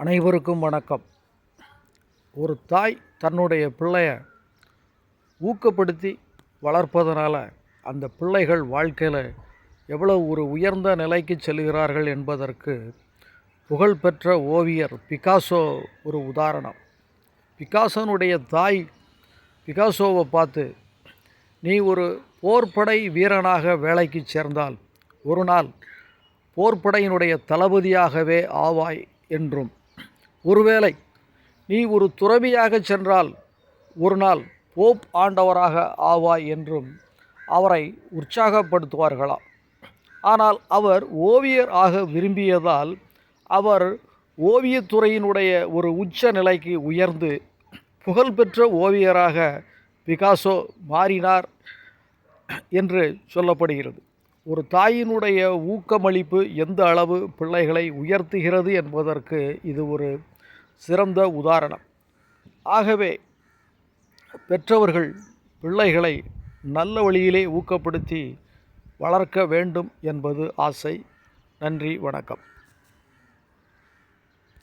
அனைவருக்கும் வணக்கம். ஒரு தாய் தன்னுடைய பிள்ளைய ஊக்கப்படுத்தி வளர்ப்பதனால அந்த பிள்ளைகள் வாழ்க்கையில் எவ்வளவு ஒரு உயர்ந்த நிலைக்கு செல்கிறார்கள் என்பதற்கு புகழ்பெற்ற ஓவியர் பிகாசோ ஒரு உதாரணம். பிகாசோனுடைய தாய் பிகாசோவை பார்த்து, நீ ஒரு போர்ப்படை வீரனாக வேலைக்கு சேர்ந்தால் ஒரு நாள் போர்ப்படையினுடைய தளபதியாகவே ஆவாய் என்றும், ஒருவேளை நீ ஒரு துறவியாக சென்றால் ஒரு நாள் போப் ஆண்டவராக ஆவாய் என்றும் அவரை உற்சாகப்படுத்துவார்களாம். ஆனால் அவர் ஓவியர் ஆக விரும்பியதால் அவர் ஓவியத்துறையினுடைய ஒரு உச்ச நிலைக்கு உயர்ந்து புகழ்பெற்ற ஓவியராக பிகாசோ மாறினார் என்று சொல்லப்படுகிறது. ஒரு தாயினுடைய ஊக்கமளிப்பு எந்த அளவு பிள்ளைகளை உயர்த்துகிறது என்பதற்கு இது ஒரு சிறந்த உதாரணம். ஆகவே பெற்றவர்கள் பிள்ளைகளை நல்ல வழியிலே ஊக்கப்படுத்தி வளர்க்க வேண்டும் என்பது ஆசை. நன்றி, வணக்கம்.